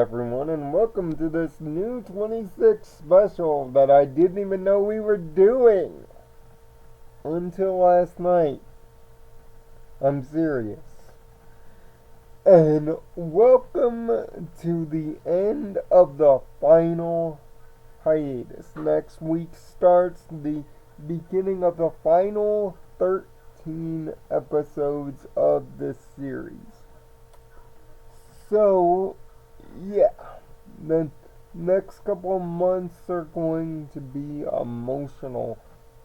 everyone, and welcome to this new 26 special that I didn't even know we were doing until last night. I'm serious. And welcome to the end of the final hiatus. Next week starts the beginning of the final 13 episodes of this series. So, yeah, the next couple of months are going to be emotional,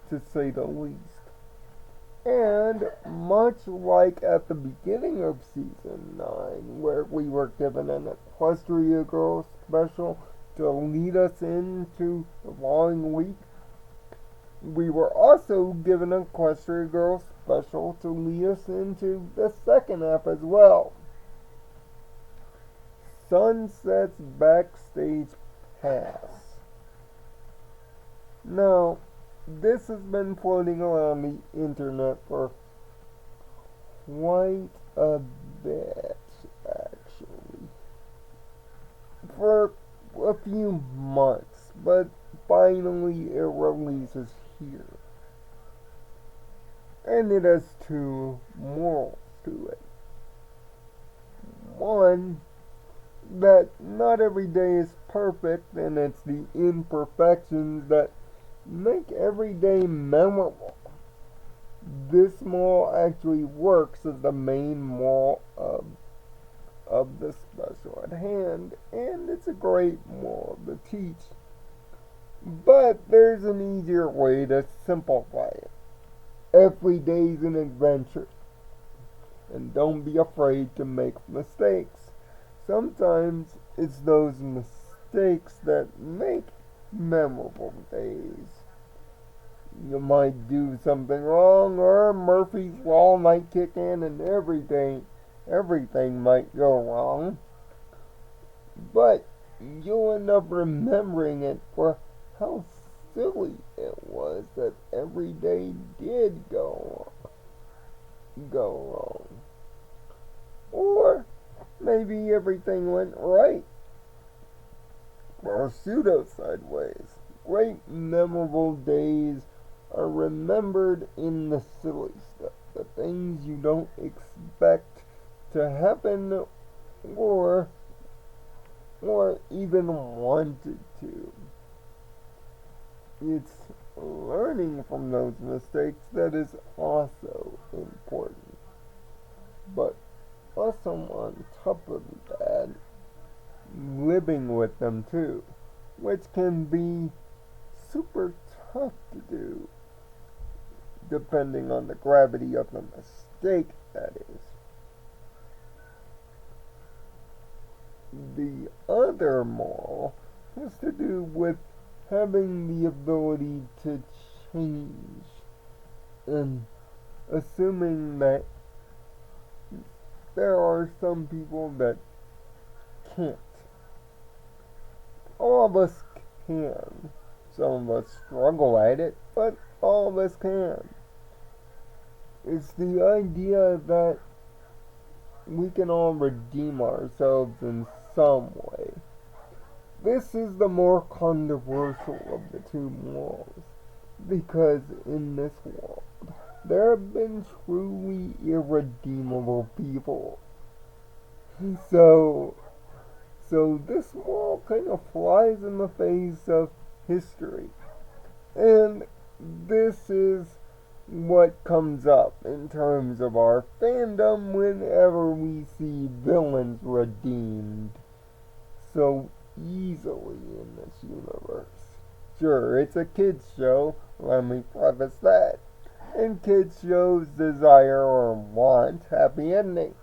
to say the least. And much like at the beginning of season 9, where we were given an Equestria Girls special to lead us into the following week, we were also given an Equestria Girls special to lead us into the second half as well. Sunset's Backstage Pass. Now, this has been floating around the internet for quite a bit, actually. For a few months, but finally it releases here. And it has two morals to it. One, that not every day is perfect, and it's the imperfections that make every day memorable. This moral actually works as the main moral of the special at hand, and it's a great moral to teach. But there's an easier way to simplify it. Every day's an adventure, and don't be afraid to make mistakes. Sometimes it's those mistakes that make memorable days. You might do something wrong, or Murphy's Law might kick in, and everything might go wrong. But you'll end up remembering it for how silly it was that every day did go wrong. Or maybe everything went right, or pseudo sideways. Great memorable days are remembered in the silly stuff, the things you don't expect to happen or even wanted to. It's learning from those mistakes that is also important. But also on top of that, living with them too, which can be super tough to do, depending on the gravity of the mistake, that is. The other moral has to do with having the ability to change, and assuming that there are some people that can't. All of us can. Some of us struggle at it, but all of us can. It's the idea that we can all redeem ourselves in some way. This is the more controversial of the two morals, because in this world, there have been truly irredeemable people. So this moral kind of flies in the face of history. And this is what comes up in terms of our fandom whenever we see villains redeemed so easily in this universe. Sure, it's a kids show, let me preface that. And kids shows desire or want happy endings.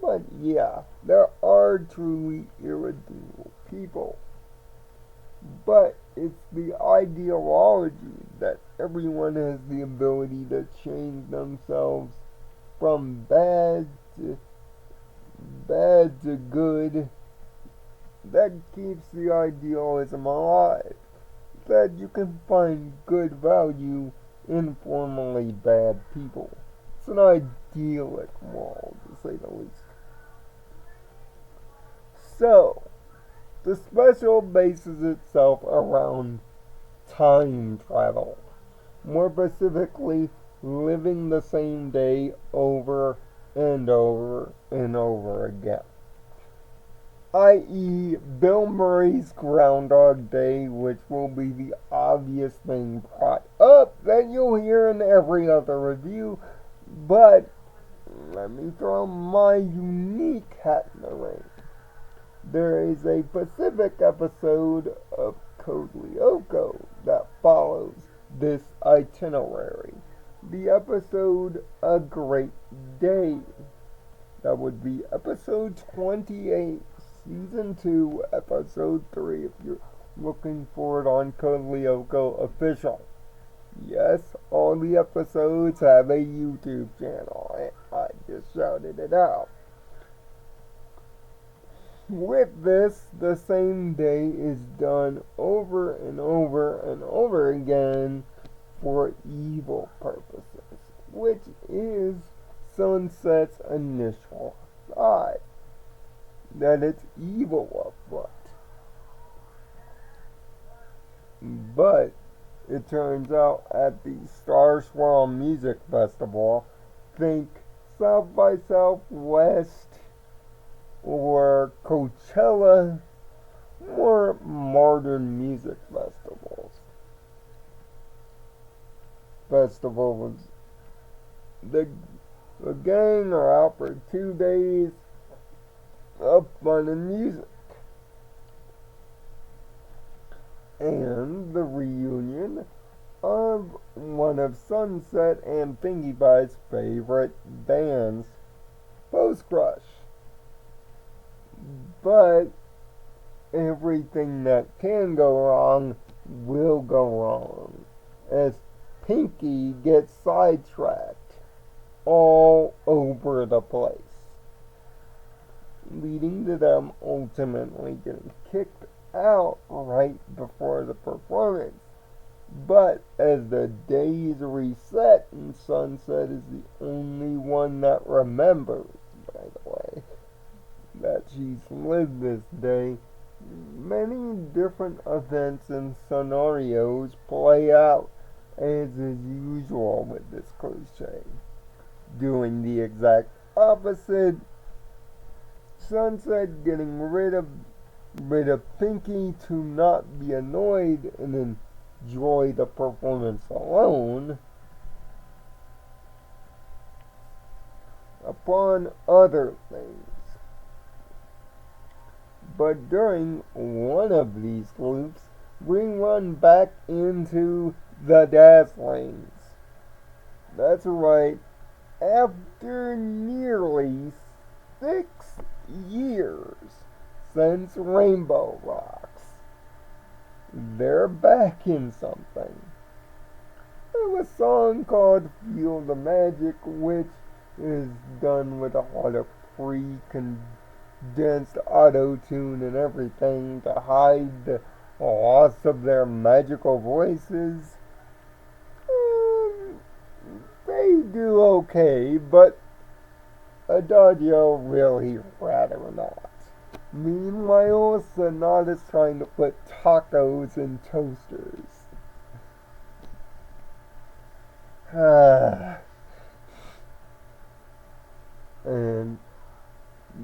But yeah, there are truly irredeemable people. But it's the ideology that everyone has the ability to change themselves from bad to good that keeps the idealism alive. That you can find good value in formerly bad people. It's an idyllic moral, to say the least. So, the special bases itself around time travel. More specifically, living the same day over and over and over again. I.e., Bill Murray's Groundhog Day, which will be the obvious thing brought up that you'll hear in every other review, but let me throw my unique hat in the ring. There is a Pacific episode of Code Lyoko that follows this itinerary. The episode A Great Day. That would be episode 28, season 2, episode 3, if you're looking for it on Code Lyoko official. Yes, all the episodes have a YouTube channel. I just shouted it out. With this, the same day is done over and over and over again for evil purposes, which is Sunset's initial thought, that it's evil afoot. But it turns out at the Star Swirl Music Festival, think South by Southwest or Coachella, more modern music festivals. The gang are out for 2 days of fun and music. And the reunion of one of Sunset and Pinkie Pie's favorite bands, Post Crush. But everything that can go wrong will go wrong, as Pinkie gets sidetracked all over the place, leading to them ultimately getting kicked out right before the performance. But as the days reset and Sunset is the only one that remembers, by the way, that she's lived this day, many different events and scenarios play out as is usual with this cliche. Doing the exact opposite, Sunset getting rid of Pinkie to not be annoyed and enjoy the performance alone, upon other things. But during one of these loops, we run back into the Dazzlings. That's right, after nearly 6 years since Rainbow Rocks, they're back in something. There's a song called Feel the Magic, which is done with a lot of pre-condensed auto-tune and everything to hide the loss of their magical voices. They do okay, but Adagio really rather not. Meanwhile, Sonata's trying to put tacos in toasters. And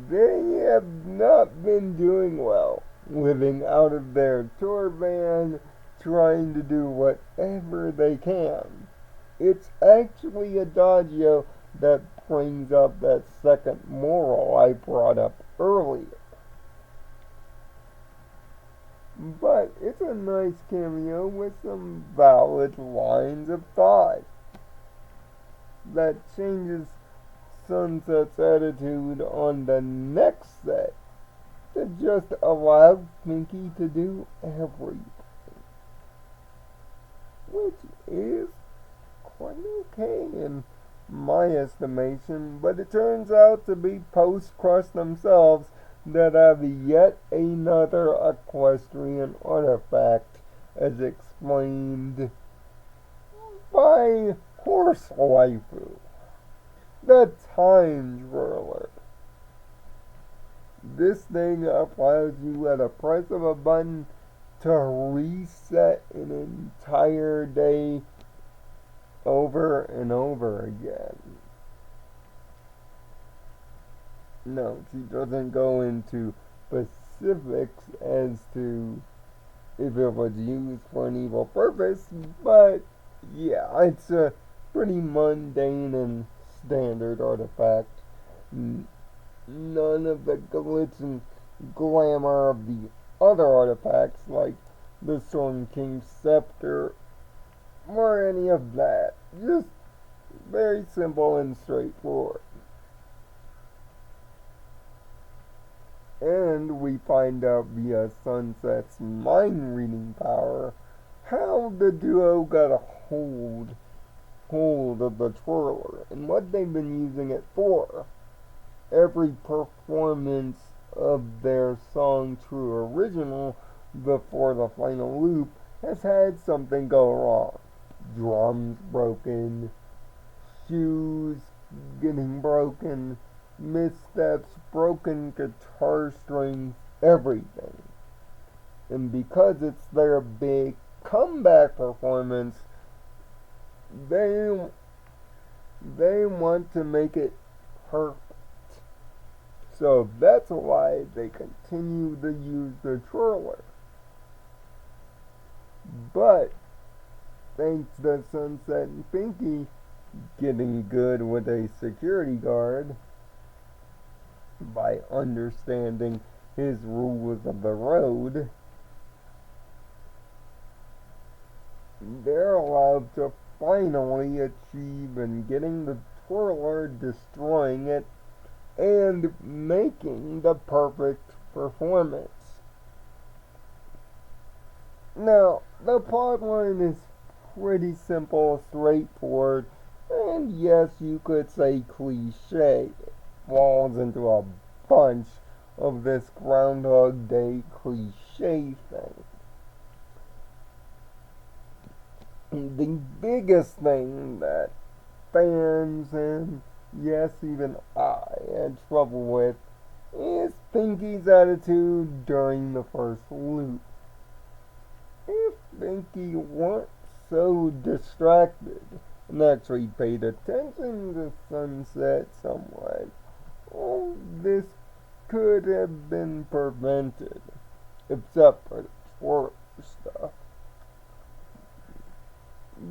they have not been doing well, living out of their tour van, trying to do whatever they can. It's actually Adagio that brings up that second moral I brought up earlier. But it's a nice cameo with some valid lines of thought that changes Sunset's attitude on the next set to just allow Pinkie to do everything, which is quite okay in my estimation, but it turns out to be Post-Crush themselves that have yet another equestrian artifact, as explained by Horse Waifu, the Time Twirler. This thing allows you at a press of a button to reset an entire day over and over again. No, she doesn't go into specifics as to if it was used for an evil purpose, but yeah, it's a pretty mundane and standard artifact. None of the glitz and glamour of the other artifacts, like the Storm King's Scepter, or any of that. Just very simple and straightforward. And we find out via Sunset's mind reading power how the duo got a hold of the twirler and what they've been using it for. Every performance of their song True Original before the final loop has had something go wrong. Drums broken, shoes getting broken, missteps, broken guitar strings, everything. And because it's their big comeback performance, they want to make it perfect. So that's why they continue to use the twirler. But thanks to Sunset and Pinky getting good with a security guard by understanding his rules of the road, they're allowed to finally achieve in getting the twirler, destroying it, and making the perfect performance. Now, the plotline is pretty simple, straightforward, and yes, you could say cliche. It falls into a bunch of this Groundhog Day cliche thing. The biggest thing that fans and yes, even I had trouble with is Pinky's attitude during the first loop. If Pinky weren't so distracted and actually paid attention to Sunset somewhat, well, this could have been prevented, except for the twirl stuff.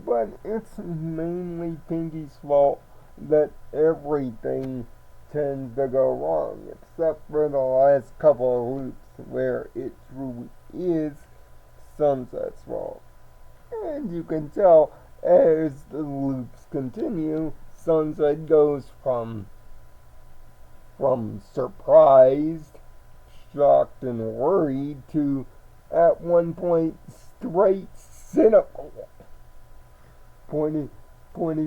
But it's mainly Pinky's fault that everything tends to go wrong, except for the last couple of loops where it truly is Sunset's fault. And you can tell as the loops continue, Sunset goes from surprised, shocked, and worried to, at one point, straight cynical, pointing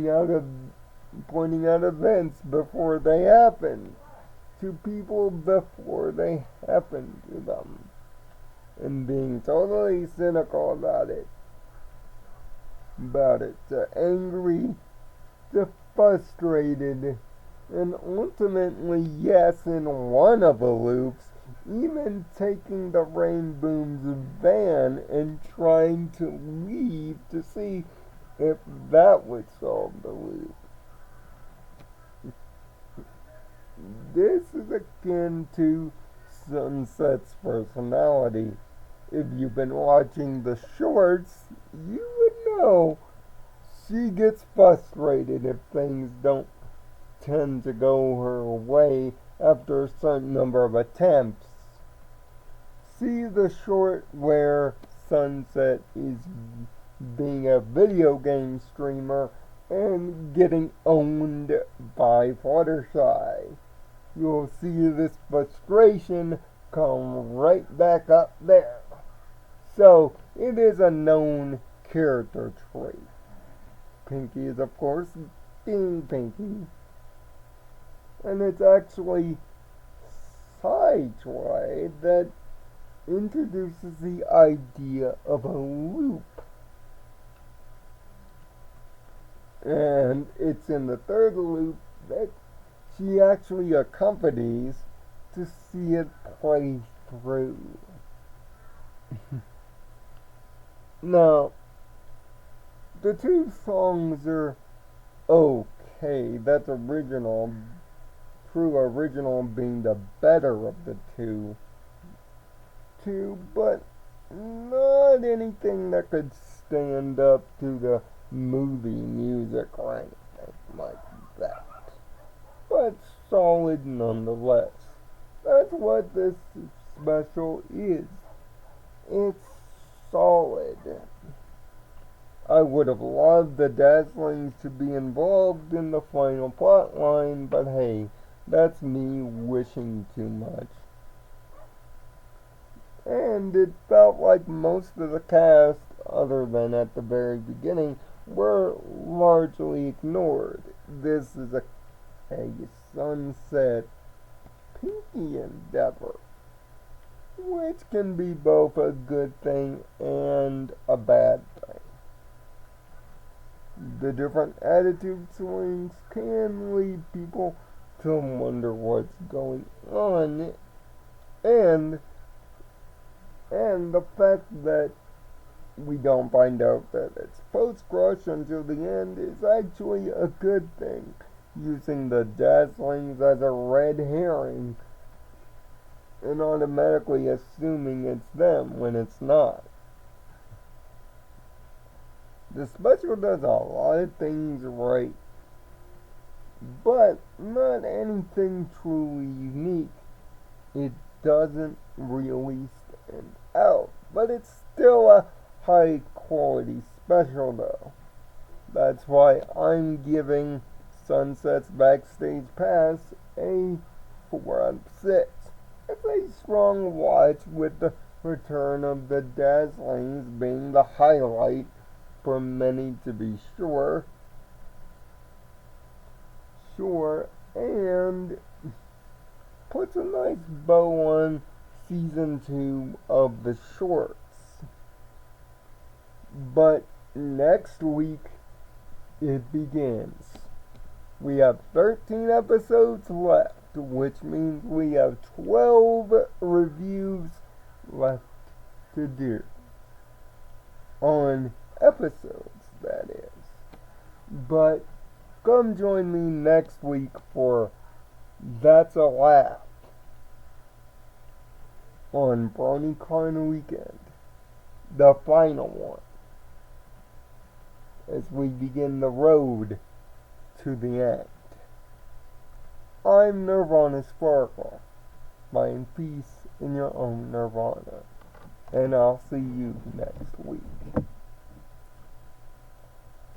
out events before they happen to people before they happen to them, and being totally cynical about it, to angry, to frustrated, and ultimately, yes, in one of the loops, even taking the Rain Boom's van and trying to leave to see if that would solve the loop. This is akin to Sunset's personality. If you've been watching the shorts, you would know she gets frustrated if things don't tend to go her way after a certain number of attempts. See the short where Sunset is being a video game streamer and getting owned by Fluttershy. You'll see this frustration come right back up there. So, it is a known character trait. Pinky is, of course, being Pinky. And it's actually Sideswipe that introduces the idea of a loop. And it's in the third loop that she actually accompanies to see it play through. Now, the two songs are okay. That's original. True original being the better of the two. But not anything that could stand up to the movie music or anything like that. But solid nonetheless. That's what this special is. It's solid. I would have loved the Dazzlings to be involved in the final plot line, but hey, that's me wishing too much. And it felt like most of the cast, other than at the very beginning, were largely ignored. This is a sunset pinky endeavor, which can be both a good thing and a bad thing. The different attitude swings can lead people to wonder what's going on, and the fact that we don't find out that it's post-crush until the end is actually a good thing, using the Dazzlings as a red herring and automatically assuming it's them when it's not. The special does a lot of things right, but not anything truly unique. It doesn't really stand out, but it's still a high quality special though. That's why I'm giving Sunset's Backstage Pass a 4 out of 6. It's a strong watch, with the return of the Dazzlings being the highlight for many, to be sure, and puts a nice bow on season 2 of the shorts. But next week it begins. We have 13 episodes left, which means we have 12 reviews left to do on episodes, that is. But come join me next week for That's a Laugh on BronyCon Weekend, the final one, as we begin the road to the end. I'm Nirvana Sparkle. Find peace in your own Nirvana. And I'll see you next week.